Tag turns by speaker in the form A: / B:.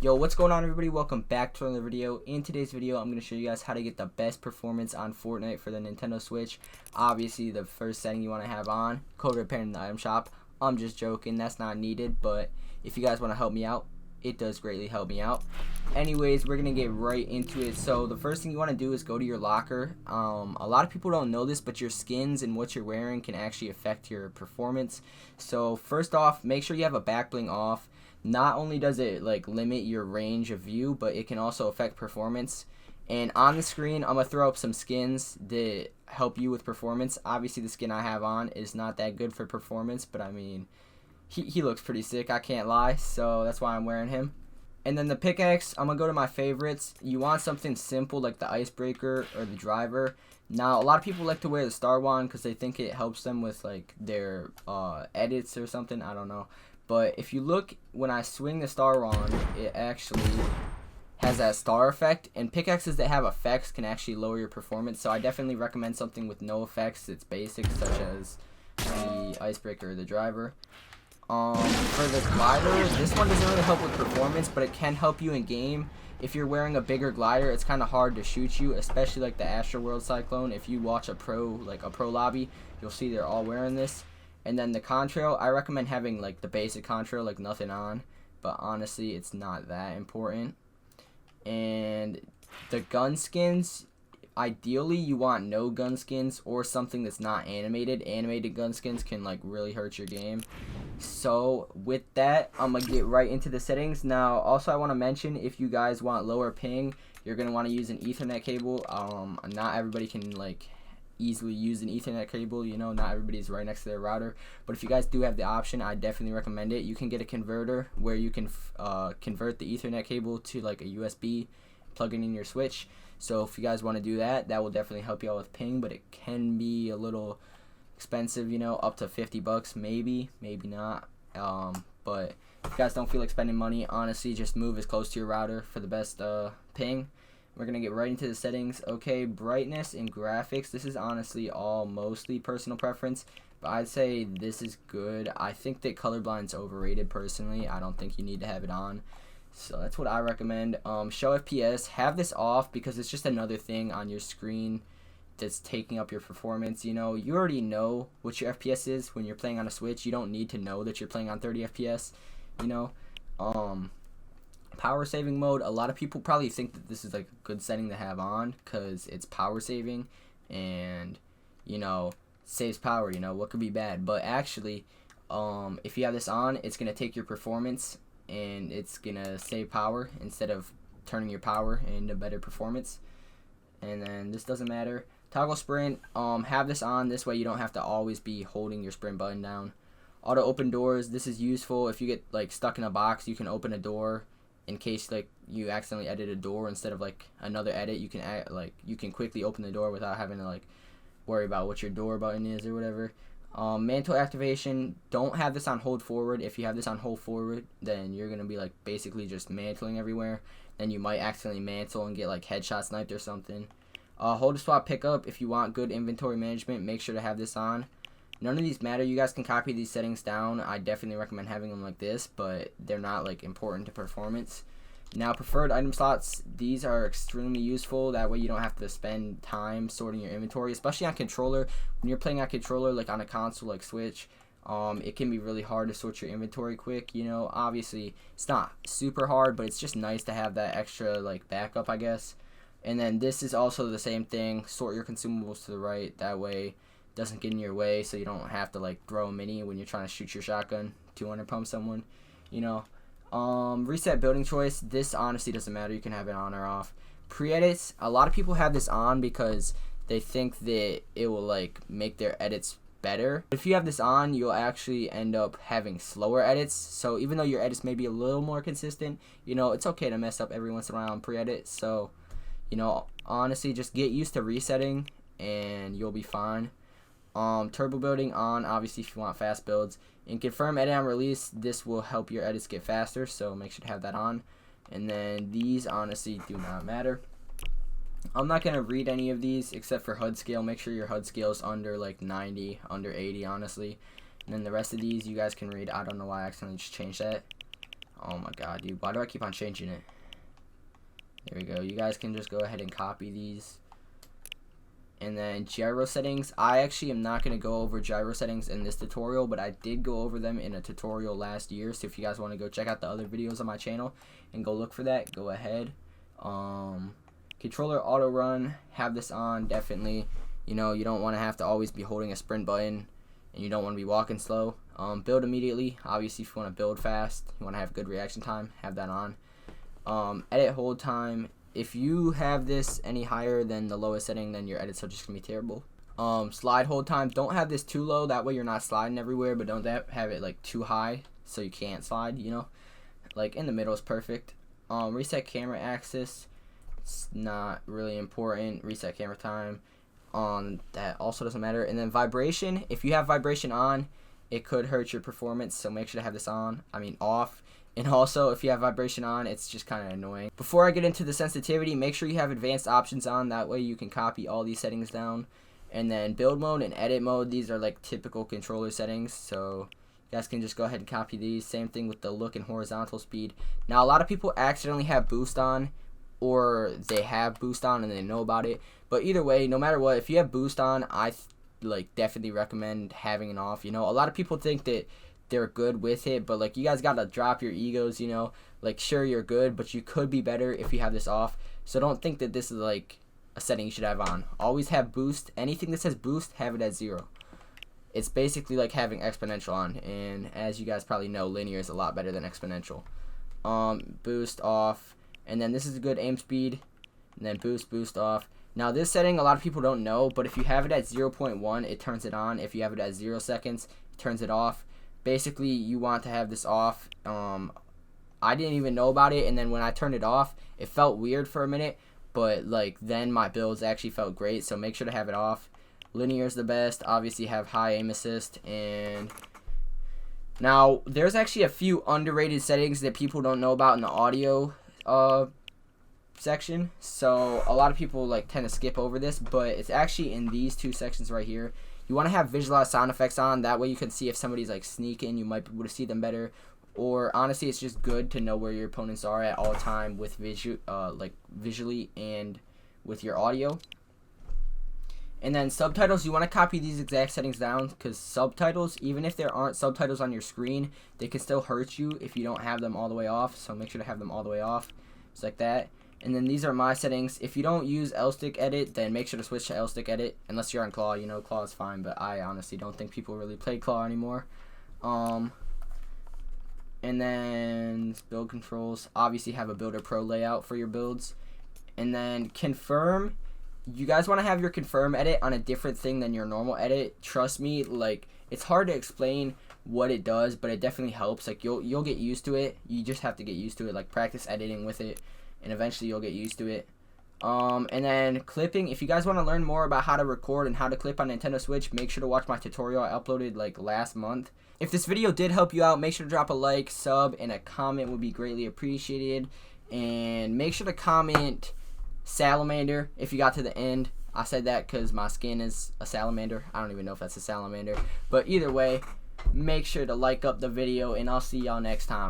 A: Yo, what's going on, everybody? Welcome back to another video. In today's video, I'm going to show you guys how to get the best performance on Fortnite for the Nintendo Switch. Obviously, the first setting you want to have on, code red parent in the item shop. I'm just joking, that's not needed, but if you guys want to help me out, it does greatly help me out. Anyways, we're going to get right into it. So the first thing you want to do is go to your locker. A lot of people don't know this, but your skins and what you're wearing can actually affect your performance. So first off, make sure you have a back bling off. Not only does it like limit your range of view, but it can also affect performance. And on the screen, I'm gonna throw up some skins that help you with performance. Obviously, the skin I have on is not that good for performance, but I mean, he looks pretty sick, I can't lie, so that's why I'm wearing him. And then the pickaxe, I'm gonna go to my favorites. You want something simple like the icebreaker or the driver. Now, a lot of people like to wear the star wand because they think it helps them with like their edits or something, I don't know. But if you look, when I swing the star wand, it actually has that star effect. And pickaxes that have effects can actually lower your performance. So I definitely recommend something with no effects that's basic, such as the icebreaker or the driver. For the glider, this one doesn't really help with performance, but it can help you in game. If you're wearing a bigger glider, it's kind of hard to shoot you, especially like the Astroworld Cyclone. If you watch a pro lobby, you'll see they're all wearing this. And then the contrail, I recommend having like the basic contrail, like nothing on, but honestly, it's not that important. And the gun skins, ideally you want no gun skins or something that's not animated. Animated gun skins can like really hurt your game. So with that, I'm gonna get right into the settings. Now, also I want to mention, if you guys want lower ping, you're gonna want to use an Ethernet cable. Not everybody can like easily use an Ethernet cable, you know, not everybody's right next to their router, but if you guys do have the option, I definitely recommend it. You can get a converter where you can convert the Ethernet cable to like a USB, plug it in your Switch. So if you guys want to do that, that will definitely help you out with ping, but it can be a little expensive, you know, up to 50 bucks, maybe not. But if you guys don't feel like spending money, honestly, just move as close to your router for the best ping. We're going to get right into the settings. Okay, brightness and graphics. This is honestly all mostly personal preference, but I'd say this is good. I think that colorblind's overrated personally. I don't think you need to have it on. So that's what I recommend. Show FPS. Have this off because it's just another thing on your screen that's taking up your performance. You know, you already know what your FPS is when you're playing on a Switch. You don't need to know that you're playing on 30 FPS, you know. Power saving mode, a lot of people probably think that this is like a good setting to have on because it's power saving and, you know, saves power. You know, what could be bad? But actually, if you have this on, it's going to take your performance and it's going to save power instead of turning your power into better performance. And then this doesn't matter. Toggle sprint, have this on, this way you don't have to always be holding your sprint button down. Auto open doors, this is useful. If you get like stuck in a box, you can open a door. In case like you accidentally edit a door instead of like another edit, you can quickly open the door without having to like worry about what your door button is or whatever. Mantle activation, don't have this on hold forward. If you have this on hold forward, then you're gonna be like basically just mantling everywhere. Then you might accidentally mantle and get like headshot sniped or something. Hold to swap pickup, if you want good inventory management, make sure to have this on. None of these matter. You guys can copy these settings down. I definitely recommend having them like this, but they're not like important to performance. Now, preferred item slots, these are extremely useful. That way you don't have to spend time sorting your inventory, especially on controller. When you're playing on controller, like on a console like Switch, it can be really hard to sort your inventory quick. You know, obviously it's not super hard, but it's just nice to have that extra like backup, I guess. And then this is also the same thing. Sort your consumables to the right. That way doesn't get in your way, so you don't have to like throw a mini when you're trying to shoot your shotgun 200 pump someone, you know. Reset building choice, this honestly doesn't matter, you can have it on or off. Pre-edits, a lot of people have this on because they think that it will like make their edits better. If you have this on, you'll actually end up having slower edits. So even though your edits may be a little more consistent, you know, it's okay to mess up every once in a while on pre-edit. So, you know, honestly, just get used to resetting and you'll be fine. Turbo building on, obviously, if you want fast builds. And confirm edit on release, this will help your edits get faster, so make sure to have that on. And then these honestly do not matter. I'm not going to read any of these except for HUD scale. Make sure your HUD scale is under like 90, under 80, honestly. And then the rest of these you guys can read. I don't know why I accidentally just changed that. Oh my god, dude, why do I keep on changing it? There we go. You guys can just go ahead and copy these. And then gyro settings. I actually am not going to go over gyro settings in this tutorial, but I did go over them in a tutorial last year. So if you guys want to go check out the other videos on my channel and go look for that, go ahead. Controller auto run, have this on, definitely. You know, you don't want to have to always be holding a sprint button, and you don't want to be walking slow. Build immediately. Obviously, if you want to build fast, you want to have good reaction time, have that on. Edit hold time. If you have this any higher than the lowest setting, then your edits are just gonna be terrible. Slide hold time, don't have this too low, that way you're not sliding everywhere, but don't have it like too high so you can't slide, you know, like in the middle is perfect. Reset camera axis, it's not really important. Reset camera time, that also doesn't matter. And then vibration, if you have vibration on, it could hurt your performance, so make sure to have this off. And also, if you have vibration on, it's just kind of annoying. Before I get into the sensitivity, make sure you have advanced options on. That way you can copy all these settings down. And then build mode and edit mode, these are like typical controller settings. So you guys can just go ahead and copy these. Same thing with the look and horizontal speed. Now, a lot of people accidentally have boost on, or they have boost on and they know about it. But either way, no matter what, if you have boost on, I definitely recommend having it off. You know, a lot of people think that they're good with it, but like, you guys gotta drop your egos, you know, like, sure, you're good, but you could be better if you have this off. So don't think that this is like a setting you should have on. Always have boost. Anything that says boost, have it at 0. It's basically like having exponential on, and as you guys probably know, linear is a lot better than exponential. Boost off, and then this is a good aim speed, and then boost off. Now, this setting a lot of people don't know, but if you have it at 0.1, it turns it on. If you have it at 0 seconds, it turns it off. Basically, you want to have this off. I didn't even know about it, and then when I turned it off, it felt weird for a minute, but like, then my builds actually felt great, so make sure to have it off. Linear is the best. Obviously, have high aim assist. And now, there's actually a few underrated settings that people don't know about in the audio section, so a lot of people like tend to skip over this, but it's actually in these two sections right here. You want to have visualized sound effects on, that way you can see if somebody's like sneaking, you might be able to see them better. Or honestly, it's just good to know where your opponents are at all time with visually and with your audio. And then subtitles, you want to copy these exact settings down, because subtitles, even if there aren't subtitles on your screen, they can still hurt you if you don't have them all the way off, so make sure to have them all the way off, just like that. And then these are my settings. If you don't use L-stick edit, then make sure to switch to L-stick edit, unless you're on claw. You know, claw is fine, but I honestly don't think people really play claw anymore. And then build controls, obviously have a Builder Pro layout for your builds. And then confirm, you guys want to have your confirm edit on a different thing than your normal edit. Trust me, like, it's hard to explain what it does, but it definitely helps. Like, you'll get used to it. You just have to get used to it. Like, practice editing with it, and eventually you'll get used to it. And then clipping, if you guys want to learn more about how to record and how to clip on Nintendo Switch, make sure to watch my tutorial I uploaded like last month. If this video did help you out, make sure to drop a like, sub, and a comment would be greatly appreciated. And make sure to comment salamander if you got to the end. I said that because my skin is a salamander. I don't even know if that's a salamander, but either way, make sure to like up the video, and I'll see y'all next time.